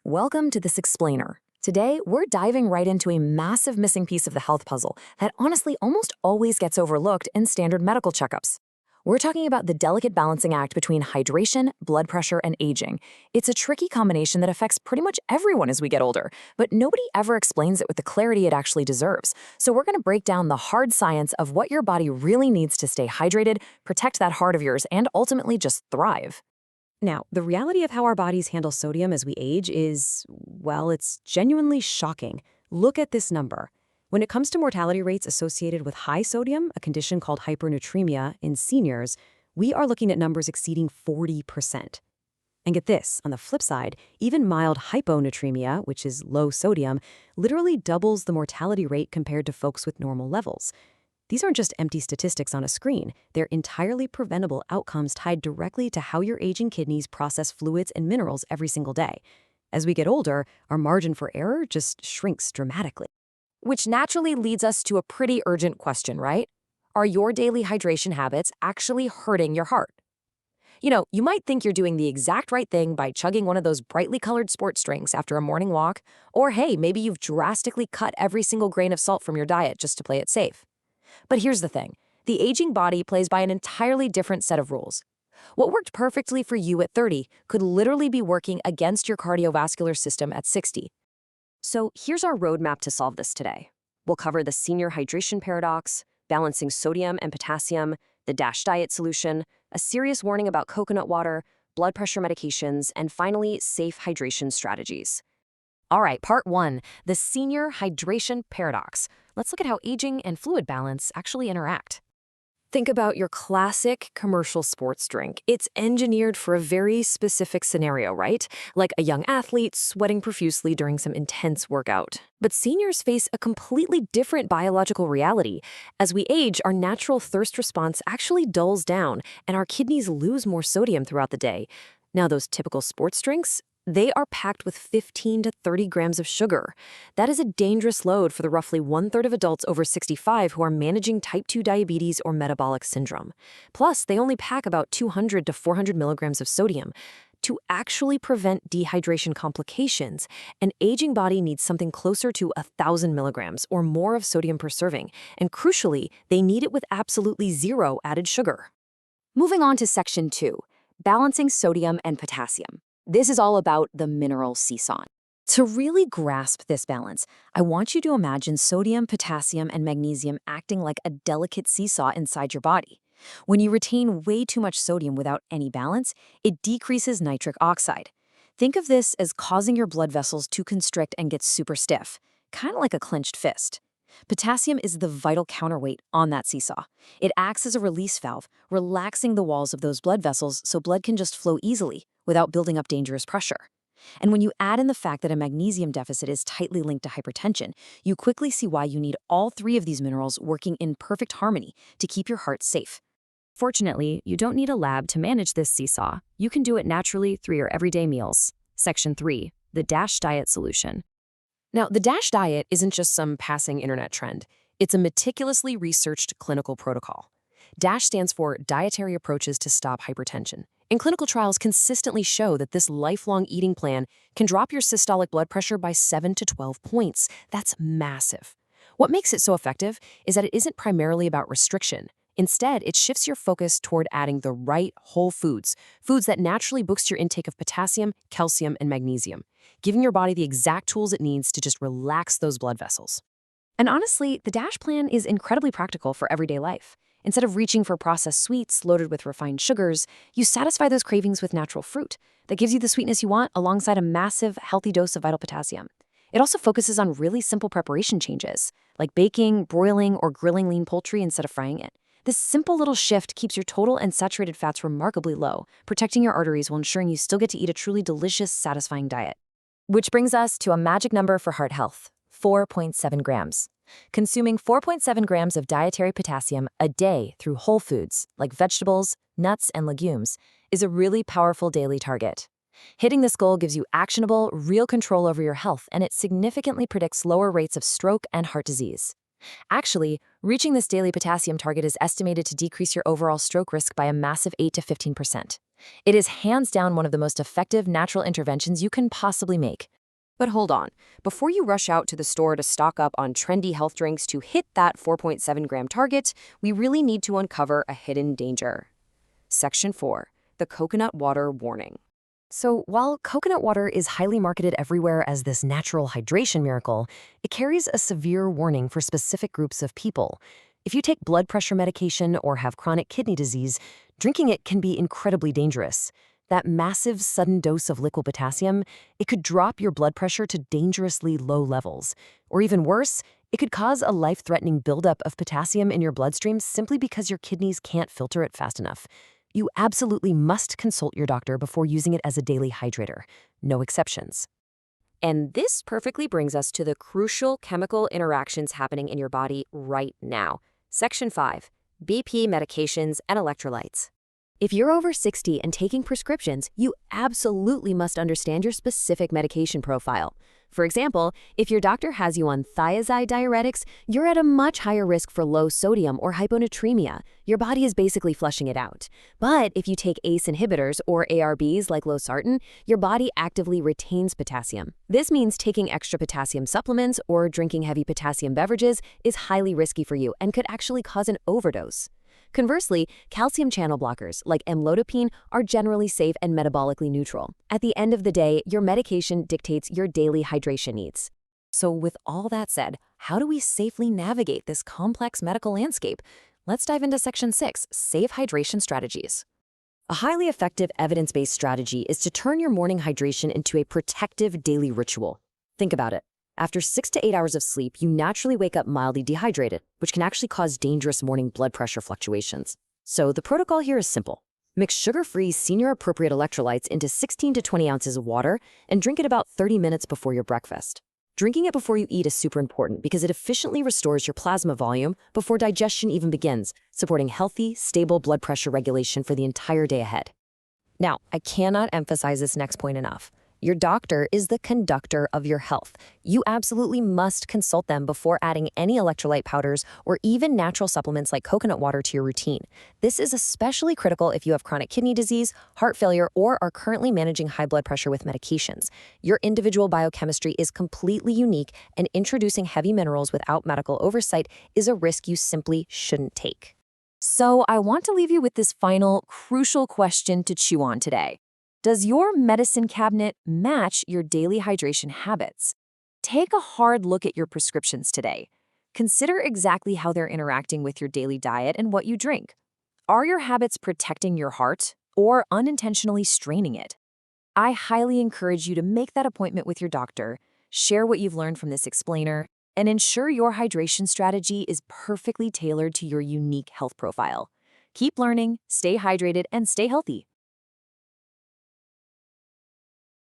Welcome to This Explainer. Today, we're diving right into a massive missing piece of the health puzzle that honestly almost always gets overlooked in standard medical checkups. We're talking about the delicate balancing act between hydration, blood pressure, and aging. It's a tricky combination that affects pretty much everyone as we get older, but nobody ever explains it with the clarity it actually deserves. So we're going to break down the hard science of what your body really needs to stay hydrated, protect that heart of yours, and ultimately just thrive. Now, the reality of how our bodies handle sodium as we age is, well, it's genuinely shocking. Look at this number. When it comes to mortality rates associated with high sodium, a condition called hypernatremia in seniors, we are looking at numbers exceeding 40%. And get this, on the flip side, even mild hyponatremia, which is low sodium, literally doubles the mortality rate compared to folks with normal levels. These aren't just empty statistics on a screen. They're entirely preventable outcomes tied directly to how your aging kidneys process fluids and minerals every single day. As we get older, our margin for error just shrinks dramatically. Which naturally leads us to a pretty urgent question, right? Are your daily hydration habits actually hurting your heart? You might think you're doing the exact right thing by chugging one of those brightly colored sports drinks after a morning walk, or hey, maybe you've drastically cut every single grain of salt from your diet just to play it safe. But here's the thing. The aging body plays by an entirely different set of rules. What worked perfectly for you at 30 could literally be working against your cardiovascular system at 60. So here's our roadmap to solve this today. We'll cover the senior hydration paradox, balancing sodium and potassium, the DASH diet solution, a serious warning about coconut water, blood pressure medications, and finally, safe hydration strategies. All right, part 1, the senior hydration paradox. Let's look at how aging and fluid balance actually interact. Think about your classic commercial sports drink. It's engineered for a very specific scenario, right? Like a young athlete sweating profusely during some intense workout. But seniors face a completely different biological reality. As we age, our natural thirst response actually dulls down, and our kidneys lose more sodium throughout the day. Now, those typical sports drinks, they are packed with 15 to 30 grams of sugar. That is a dangerous load for the roughly 1/3 of adults over 65 who are managing type 2 diabetes or metabolic syndrome. Plus, they only pack about 200 to 400 milligrams of sodium. To actually prevent dehydration complications, an aging body needs something closer to 1,000 milligrams or more of sodium per serving, and crucially, they need it with absolutely zero added sugar. Moving on to section 2, balancing sodium and potassium. This is all about the mineral seesaw. To really grasp this balance, I want you to imagine sodium, potassium, and magnesium acting like a delicate seesaw inside your body. When you retain way too much sodium without any balance, it decreases nitric oxide. Think of this as causing your blood vessels to constrict and get super stiff, kind of like a clenched fist. Potassium is the vital counterweight on that seesaw. It acts as a release valve, relaxing the walls of those blood vessels so blood can just flow easily without building up dangerous pressure. And when you add in the fact that a magnesium deficit is tightly linked to hypertension, you quickly see why you need all three of these minerals working in perfect harmony to keep your heart safe. Fortunately, you don't need a lab to manage this seesaw. You can do it naturally through your everyday meals. Section 3, the DASH diet solution. Now, the DASH diet isn't just some passing internet trend. It's a meticulously researched clinical protocol. DASH stands for Dietary Approaches to Stop Hypertension. And clinical trials consistently show that this lifelong eating plan can drop your systolic blood pressure by 7 to 12 points. That's massive. What makes it so effective is that it isn't primarily about restriction. Instead, it shifts your focus toward adding the right whole foods that naturally boost your intake of potassium, calcium, and magnesium, giving your body the exact tools it needs to just relax those blood vessels. And honestly, the DASH plan is incredibly practical for everyday life. Instead of reaching for processed sweets loaded with refined sugars, you satisfy those cravings with natural fruit that gives you the sweetness you want alongside a massive, healthy dose of vital potassium. It also focuses on really simple preparation changes, like baking, broiling, or grilling lean poultry instead of frying it. This simple little shift keeps your total and saturated fats remarkably low, protecting your arteries while ensuring you still get to eat a truly delicious, satisfying diet. Which brings us to a magic number for heart health, 4.7 grams. Consuming 4.7 grams of dietary potassium a day through whole foods, like vegetables, nuts, and legumes, is a really powerful daily target. Hitting this goal gives you actionable, real control over your health, and it significantly predicts lower rates of stroke and heart disease. Actually, reaching this daily potassium target is estimated to decrease your overall stroke risk by a massive 8 to 15%. It is hands down one of the most effective natural interventions you can possibly make, But hold on, before you rush out to the store to stock up on trendy health drinks to hit that 4.7-gram target, we really need to uncover a hidden danger. Section 4. The coconut water warning. So, while coconut water is highly marketed everywhere as this natural hydration miracle, it carries a severe warning for specific groups of people. If you take blood pressure medication or have chronic kidney disease, drinking it can be incredibly dangerous. That massive sudden dose of liquid potassium, it could drop your blood pressure to dangerously low levels. Or even worse, it could cause a life-threatening buildup of potassium in your bloodstream simply because your kidneys can't filter it fast enough. You absolutely must consult your doctor before using it as a daily hydrator. No exceptions. And this perfectly brings us to the crucial chemical interactions happening in your body right now. Section 5. BP medications and electrolytes. If you're over 60 and taking prescriptions, you absolutely must understand your specific medication profile. For example, if your doctor has you on thiazide diuretics, you're at a much higher risk for low sodium or hyponatremia. Your body is basically flushing it out. But if you take ACE inhibitors or ARBs like losartan, your body actively retains potassium. This means taking extra potassium supplements or drinking heavy potassium beverages is highly risky for you and could actually cause an overdose. Conversely, calcium channel blockers like amlodipine are generally safe and metabolically neutral. At the end of the day, your medication dictates your daily hydration needs. So with all that said, how do we safely navigate this complex medical landscape? Let's dive into Section 6, Safe Hydration Strategies. A highly effective evidence-based strategy is to turn your morning hydration into a protective daily ritual. Think about it. After 6 to 8 hours of sleep, you naturally wake up mildly dehydrated, which can actually cause dangerous morning blood pressure fluctuations. So the protocol here is simple. Mix sugar-free, senior-appropriate electrolytes into 16 to 20 ounces of water and drink it about 30 minutes before your breakfast. Drinking it before you eat is super important because it efficiently restores your plasma volume before digestion even begins, supporting healthy, stable blood pressure regulation for the entire day ahead. Now, I cannot emphasize this next point enough. Your doctor is the conductor of your health. You absolutely must consult them before adding any electrolyte powders or even natural supplements like coconut water to your routine. This is especially critical if you have chronic kidney disease, heart failure, or are currently managing high blood pressure with medications. Your individual biochemistry is completely unique, and introducing heavy minerals without medical oversight is a risk you simply shouldn't take. So I want to leave you with this final, crucial question to chew on today. Does your medicine cabinet match your daily hydration habits? Take a hard look at your prescriptions today. Consider exactly how they're interacting with your daily diet and what you drink. Are your habits protecting your heart or unintentionally straining it? I highly encourage you to make that appointment with your doctor, share what you've learned from this explainer, and ensure your hydration strategy is perfectly tailored to your unique health profile. Keep learning, stay hydrated, and stay healthy.